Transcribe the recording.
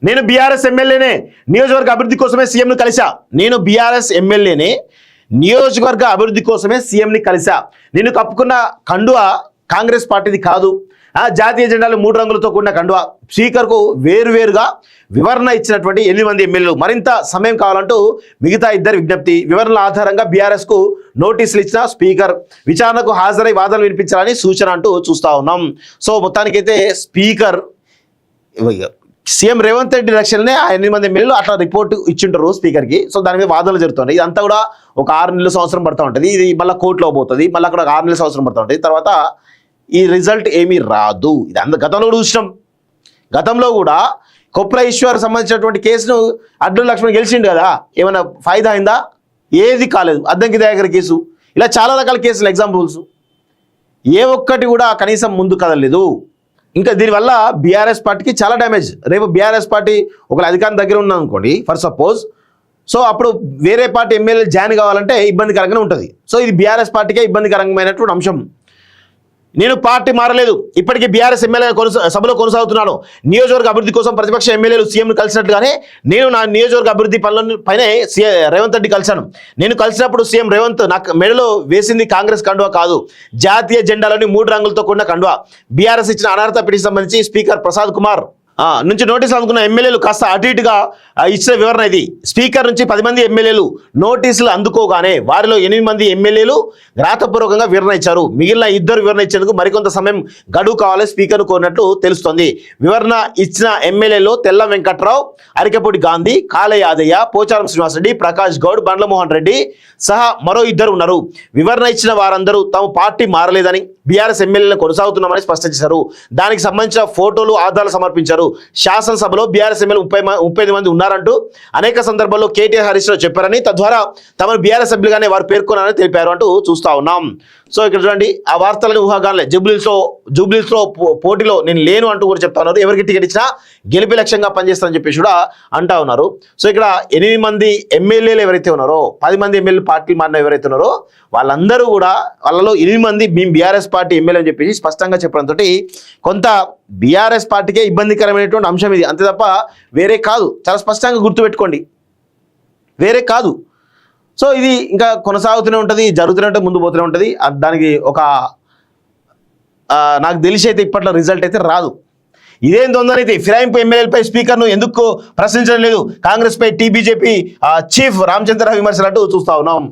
నేను బీఆర్ఎస్ ఎమ్మెల్యేనే, నియోజకవర్గ అభివృద్ధి కోసమే సీఎంను కలిసా. నేను బీఆర్ఎస్ ఎమ్మెల్యేనే, నియోజకవర్గ అభివృద్ధి కోసమే సీఎంని కలిసా. నేను కప్పుకున్న కండువా కాంగ్రెస్ పార్టీది కాదు. జాతీయ జెండాలు 3 రంగులతో కూడిన కండువా. స్పీకర్కు వేరువేరుగా వివరణ ఇచ్చినటువంటి 8 మంది ఎమ్మెల్యేలు. మరింత సమయం కావాలంటూ మిగతా 2 విజ్ఞప్తి. వివరణల ఆధారంగా బీఆర్ఎస్కు నోటీసులు ఇచ్చిన స్పీకర్ విచారణకు హాజరై వాదనలు వినిపించాలని సూచన అంటూ చూస్తూ ఉన్నాం. సో మొత్తానికైతే స్పీకర్ సీఎం రేవంత్ రెడ్డి డైరెక్షన్నే ఆ 8 మంది ఎమ్మెల్యేలు అట్లా రిపోర్ట్ ఇచ్చింటారు స్పీకర్కి. సో దాని మీద వాదనలు జరుగుతున్నాయి. ఇదంతా కూడా ఒక 6 నెలల సంవత్సరం పడుతూ ఉంటుంది. ఇది మళ్ళీ కోర్టులో పోతుంది, మళ్ళీ అక్కడ 6 నెలల సంవత్సరం పడుతూ ఉంటుంది. తర్వాత ఈ రిజల్ట్ ఏమీ రాదు. ఇది గతంలో కూడా చూసినాం. గతంలో కూడా కొప్ర ఈశ్వర్ సంబంధించినటువంటి కేసును అడ్డు లక్ష్మణ్ గెలిచిండు కదా, ఏమైనా ఫాయిదా అయిందా? ఏది కాలేదు. అద్దంకి దయాకర్ కేసు, ఇలా చాలా రకాల కేసులు ఎగ్జాంపుల్స్. ఏ ఒక్కటి కూడా కనీసం ముందు కదలలేదు. ఇంకా దీనివల్ల బీఆర్ఎస్ పార్టీకి చాలా డ్యామేజ్. రేపు బీఆర్ఎస్ పార్టీ ఒకవేళ అధికారం దగ్గర ఉన్నదనుకోండి ఫర్ సపోజ్, సో అప్పుడు వేరే పార్టీ ఎమ్మెల్యేలు జాయిన్ కావాలంటే ఇబ్బందికరంగానే ఉంటుంది. సో ఇది బీఆర్ఎస్ పార్టీకే ఇబ్బందికరమైనటువంటి అంశం. నేను పార్టీ మారలేదు, ఇప్పటికీ బీఆర్ఎస్ ఎమ్మెల్యే సభలో కొనసాగుతున్నాను. నియోజకవర్గ అభివృద్ధి కోసం ప్రతిపక్ష ఎమ్మెల్యేలు సీఎంను కలిసినట్టుగానే నేను నా నియోజకవర్గ అభివృద్ధి పైనే రేవంత్ రెడ్డి కలిశాను. నేను కలిసినప్పుడు సీఎం రేవంత్ నాకు మెడలో వేసింది కాంగ్రెస్ కండువా కాదు, జాతీయ జెండాలోని 3 రంగులతో కూడిన కండువా. బీఆర్ఎస్ ఇచ్చిన అనర్హత పిటిషన్ సంబంధించి స్పీకర్ ప్రసాద్ కుమార్ నుంచి నోటీసులు అందుకున్న ఎమ్మెల్యేలు కాస్త అటు ఇటుగా ఇచ్చిన వివరణ ఇది. స్పీకర్ నుంచి 10 మంది ఎమ్మెల్యేలు నోటీసులు అందుకోగానే వారిలో 8 మంది ఎమ్మెల్యేలు రాతపూర్వకంగా వివరణ ఇచ్చారు. మిగిలిన 2 వివరణ ఇచ్చేందుకు మరికొంత సమయం గడువు కావాలని స్పీకర్ను కోరినట్లు తెలుస్తోంది. వివరణ ఇచ్చిన ఎమ్మెల్యేలో తెల్ల వెంకట్రావు, అరికపూడి గాంధీ, కాళ యాదయ్య, పోచారం శ్రీనివాసరెడ్డి, ప్రకాష్ గౌడ్, బండ్లమోహన్ రెడ్డి సహా మరో 2 ఉన్నారు. వివరణ ఇచ్చిన వారందరూ తమ పార్టీ మారలేదని, బీఆర్ఎస్ ఎమ్మెల్యేలను కొనసాగుతున్నామని స్పష్టం చేశారు. దానికి సంబంధించిన ఫోటోలు, ఆధారాలు సమర్పించారు. శాసనసభలో బీఆర్ఎస్ ఎమ్మెల్యే 35 మంది ఉన్నారంటూ అనేక సందర్భాల్లో కేటీఆర్ హరీష్ రావు చెప్పారని, తద్వారా తమను బీఆర్ఎస్ సభ్యులుగానే వారు పేర్కొన్నారని తెలిపారు అంటూ చూస్తా ఉన్నాం. సో ఇక్కడ చూడండి, ఆ వార్తలని ఊహాగానే జూబ్లీస్లో పోటీలో నేను లేను అంటూ కూడా చెప్తా ఉన్నారు. ఎవరికి టికెట్ ఇచ్చినా గెలిపే లక్ష్యంగా పనిచేస్తానని చెప్పేసి కూడా అంటా ఉన్నారు. సో ఇక్కడ 8 మంది ఎమ్మెల్యేలు ఎవరైతే ఉన్నారో, 10 మంది ఎమ్మెల్యేలు పార్టీలు మారిన ఎవరైతే ఉన్నారో వాళ్ళందరూ కూడా, వాళ్ళలో 8 మంది మేము బీఆర్ఎస్ పార్టీ ఎమ్మెల్యే అని చెప్పేసి స్పష్టంగా చెప్పడంతో కొంత బీఆర్ఎస్ పార్టీకే ఇబ్బందికరమైనటువంటి అంశం ఇది, అంతే తప్ప వేరే కాదు. చాలా స్పష్టంగా గుర్తుపెట్టుకోండి, వేరే కాదు. సో ఇది ఇంకా కొనసాగుతూనే ఉంటుంది, జరుగుతూనే ఉంటుంది, ముందు పోతూనే ఉంటుంది. దానికి ఒక నాకు తెలిసి అయితే ఇప్పట్లో రిజల్ట్ అయితే రాదు. ఇదేం తొందరైతే ఫిరాయింపు ఎమ్మెల్యేలపై స్పీకర్ను ఎందుకు ప్రశ్నించడం లేదు, కాంగ్రెస్ పై టీబీజేపీ చీఫ్ రామచంద్ర విమర్శలు అంటూ చూస్తా ఉన్నాం.